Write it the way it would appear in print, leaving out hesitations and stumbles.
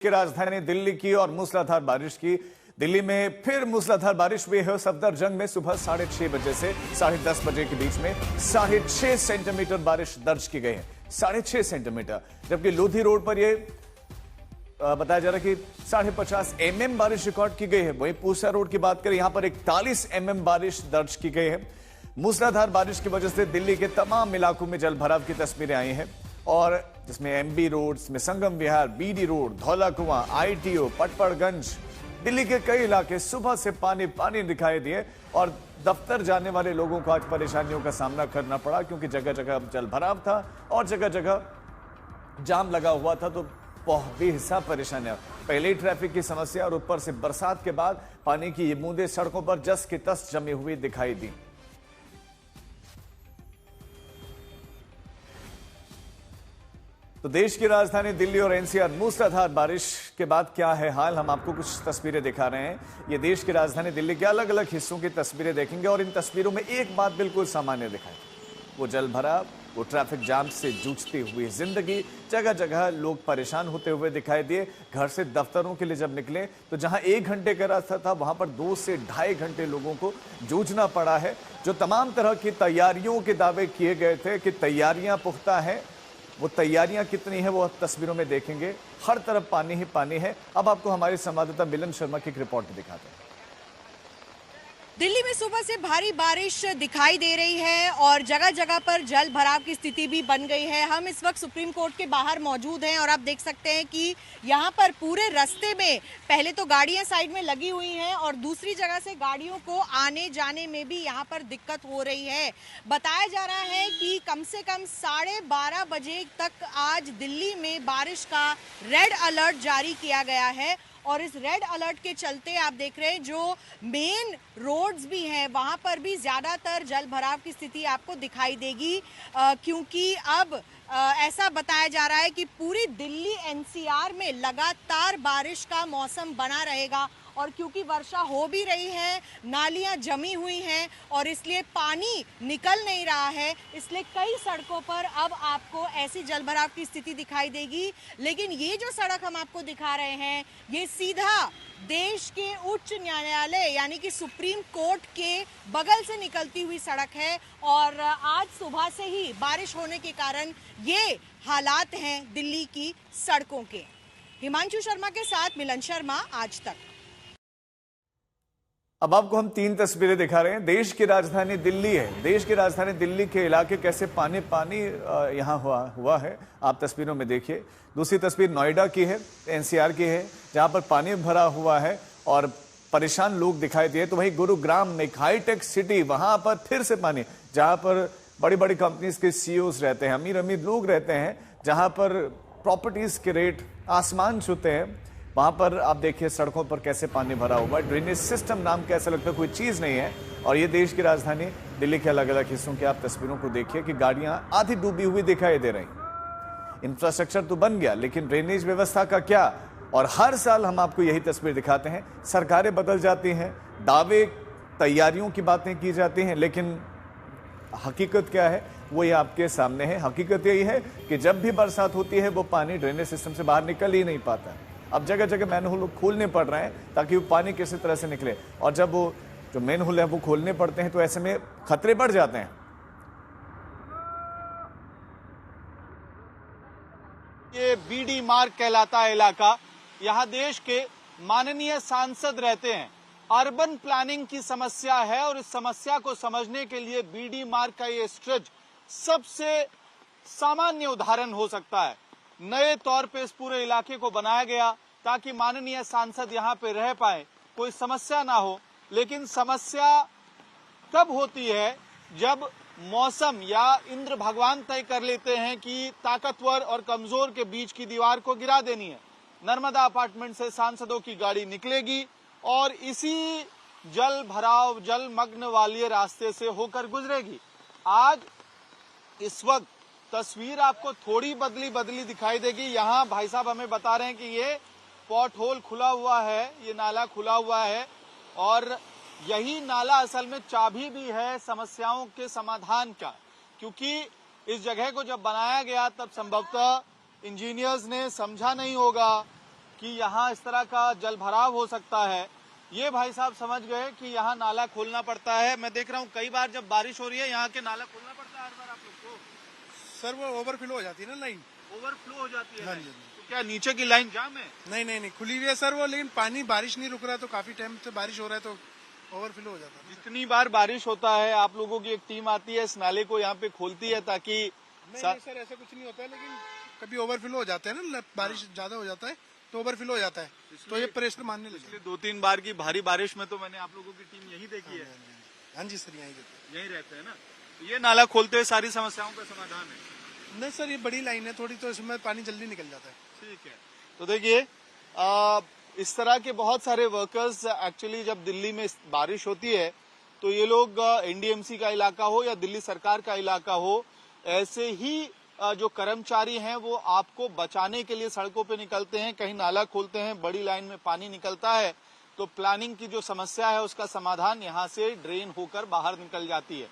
की राजधानी दिल्ली की और मूसलाधार बारिश की। दिल्ली में फिर मूसलाधार बारिश हुई है। सफदरजंग में सुबह 6:30 बजे से 10:30 बजे के बीच में 6.5 सेंटीमीटर बारिश दर्ज की गई है। 6.5 सेंटीमीटर, जबकि लोधी रोड पर यह बताया जा रहा है कि 50 mm बारिश रिकॉर्ड की गई है। वहीं पूसा रोड की बात करें, यहां पर 41 mm बारिश दर्ज की गई है। मूसलाधार बारिश की वजह से दिल्ली के तमाम इलाकों में जल भराव की तस्वीरें आई हैं, और जिसमें एमबी रोड में संगम विहार, बीडी रोड, धौला कुआं, आईटीओ, पटपड़गंज, दिल्ली के कई इलाके सुबह से पानी पानी दिखाई दिए और दफ्तर जाने वाले लोगों को आज परेशानियों का सामना करना पड़ा, क्योंकि जगह जगह जल भराव था और जगह जगह जाम लगा हुआ था। तो बेहिसाब परेशानियां, पहले ही ट्रैफिक की समस्या और ऊपर से बरसात के बाद पानी की ये बूंदें सड़कों पर जस की तस जमी हुई दिखाई दी। तो देश की राजधानी दिल्ली और एनसीआर मूसलाधार बारिश के बाद क्या है हाल, हम आपको कुछ तस्वीरें दिखा रहे हैं। ये देश की राजधानी दिल्ली के अलग अलग हिस्सों की तस्वीरें देखेंगे और इन तस्वीरों में एक बात बिल्कुल सामान्य दिखाई, वो जल भराव, वो ट्रैफिक जाम से जूझती हुई जिंदगी। जगह जगह लोग परेशान होते हुए दिखाई दिए। घर से दफ्तरों के लिए जब निकले तो जहां 1 घंटे का रास्ता था, वहां पर 2 से ढाई घंटे लोगों को जूझना पड़ा है। जो तमाम तरह की तैयारियों के दावे किए गए थे कि तैयारियां पुख्ता हैं, वो तैयारियां कितनी है वो तस्वीरों में देखेंगे। हर तरफ पानी ही पानी है। अब आपको हमारे संवाददाता मिलन शर्मा की एक रिपोर्ट दिखाते हैं। दिल्ली में सुबह से भारी बारिश दिखाई दे रही है और जगह जगह पर जल भराव की स्थिति भी बन गई है। हम इस वक्त सुप्रीम कोर्ट के बाहर मौजूद हैं और आप देख सकते हैं कि यहाँ पर पूरे रास्ते में पहले तो गाड़ियाँ साइड में लगी हुई हैं और दूसरी जगह से गाड़ियों को आने जाने में भी यहाँ पर दिक्कत हो रही है। बताया जा रहा है कि कम से कम 12:30 बजे तक आज दिल्ली में बारिश का रेड अलर्ट जारी किया गया है और इस रेड अलर्ट के चलते आप देख रहे हैं जो मेन रोड्स भी हैं वहां पर भी ज्यादातर जल भराव की स्थिति आपको दिखाई देगी, क्योंकि अब ऐसा बताया जा रहा है कि पूरी दिल्ली एनसीआर में लगातार बारिश का मौसम बना रहेगा और क्योंकि वर्षा हो भी रही है, नालियां जमी हुई हैं और इसलिए पानी निकल नहीं रहा है, इसलिए कई सड़कों पर अब आपको ऐसी जलभराव की स्थिति दिखाई देगी। लेकिन ये जो सड़क हम आपको दिखा रहे हैं, ये सीधा देश के उच्च न्यायालय यानी कि सुप्रीम कोर्ट के बगल से निकलती हुई सड़क है और आज सुबह से ही बारिश होने के कारण ये हालात हैं दिल्ली की सड़कों के। हिमांशु शर्मा के साथ मिलन शर्मा, आज तक। अब आपको हम 3 तस्वीरें दिखा रहे हैं। देश की राजधानी दिल्ली है। देश की राजधानी दिल्ली के इलाके कैसे पानी पानी यहाँ हुआ है, आप तस्वीरों में देखिए। दूसरी तस्वीर नोएडा की है, एनसीआर की है, जहाँ पर पानी भरा हुआ है और परेशान लोग दिखाई दिए। तो वहीं गुरुग्राम में एक हाईटेक सिटी, वहां पर फिर से पानी, जहां पर बड़ी बड़ी कंपनीज के सीईओज रहते हैं, अमीर अमीर लोग रहते हैं, जहां पर प्रॉपर्टीज के रेट आसमान छूते हैं, वहां पर आप देखिए सड़कों पर कैसे पानी भरा हुआ है। ड्रेनेज सिस्टम नाम का ऐसा लगता है कोई चीज नहीं है। और ये देश की राजधानी दिल्ली के अलग अलग हिस्सों की आप तस्वीरों को देखिए कि गाड़ियां आधी डूबी हुई दिखाई दे रही। इंफ्रास्ट्रक्चर तो बन गया, लेकिन ड्रेनेज व्यवस्था का क्या? और हर साल हम आपको यही तस्वीर दिखाते हैं। सरकारें बदल जाती हैं, दावे तैयारियों की बातें की जाती हैं, लेकिन हकीकत क्या है वो ये आपके सामने है। हकीकत यही है कि जब भी बरसात होती है वो पानी ड्रेनेज सिस्टम से बाहर निकल ही नहीं पाता। अब जगह जगह मैनहोल खोलने पड़ रहे हैं ताकि वो पानी किसी तरह से निकले, और जब वो जो मैनहोल है वो खोलने पड़ते हैं तो ऐसे में खतरे बढ़ जाते हैं। ये बीडी मार्ग कहलाता है इलाका, यहाँ देश के माननीय सांसद रहते हैं। अर्बन प्लानिंग की समस्या है और इस समस्या को समझने के लिए बीडी मार्ग का ये स्ट्रेच सबसे सामान्य उदाहरण हो सकता है। नए तौर पे इस पूरे इलाके को बनाया गया ताकि माननीय सांसद यहाँ पे रह पाए, कोई समस्या ना हो। लेकिन समस्या तब होती है जब मौसम या इंद्र भगवान तय कर लेते हैं कि ताकतवर और कमजोर के बीच की दीवार को गिरा देनी है। नर्मदा अपार्टमेंट से सांसदों की गाड़ी निकलेगी और इसी जल भराव जलमग्न वाले रास्ते से होकर गुजरेगी। आज इस वक्त तस्वीर आपको थोड़ी बदली दिखाई देगी। यहाँ भाई साहब हमें बता रहे हैं कि ये पॉट होल खुला हुआ है, ये नाला खुला हुआ है और यही नाला असल में चाबी भी है समस्याओं के समाधान का, क्योंकि इस जगह को जब बनाया गया तब संभवतः इंजीनियर्स ने समझा नहीं होगा कि यहाँ इस तरह का जल भराव हो सकता है। ये भाई साहब समझ गए कि यहाँ नाला खोलना पड़ता है। मैं देख रहा हूँ कई बार जब बारिश हो रही है यहाँ के नाला खोलना पड़ता है हर बार आप लोग को। सर वो ओवरफ्लो हो जाती है ना लाइन। ओवरफ्लो हो जाती है हाँ लाइन। जी। तो क्या नीचे की लाइन जाम है? नहीं खुली हुई है सर वो, लेकिन पानी बारिश नहीं रुक रहा तो काफी टाइम से बारिश हो रहा है तो ओवरफ्लो हो जाता है। जितनी बार बारिश होता है आप लोगों की एक टीम आती है इस नाले को यहाँ पे खोलती है ताकि नहीं सर ऐसा कुछ नहीं होता है, लेकिन कभी ओवरफ्लो हो जाता है ना, बारिश ज्यादा हो जाता है तो ओवरफ्लो हो जाता है, तो ये प्रेशर मानने लगे। पिछले 2-3 बार की भारी बारिश में तो मैंने आप लोगों की टीम यही देखी है। हाँ जी सर यही रहते हैं ना। तो ये नाला खोलते हुए सारी समस्याओं का समाधान है। नहीं सर ये बड़ी लाइन है थोड़ी, तो इसमें पानी जल्दी निकल जाता है। ठीक है। तो देखिए इस तरह के बहुत सारे वर्कर्स एक्चुअली जब दिल्ली में बारिश होती है तो ये लोग एनडीएमसी का इलाका हो या दिल्ली सरकार का इलाका हो, ऐसे ही जो कर्मचारी हैं वो आपको बचाने के लिए सड़कों पे निकलते हैं, कहीं नाला खोलते हैं, बड़ी लाइन में पानी निकलता है तो प्लानिंग की जो समस्या है उसका समाधान यहाँ से ड्रेन होकर बाहर निकल जाती है।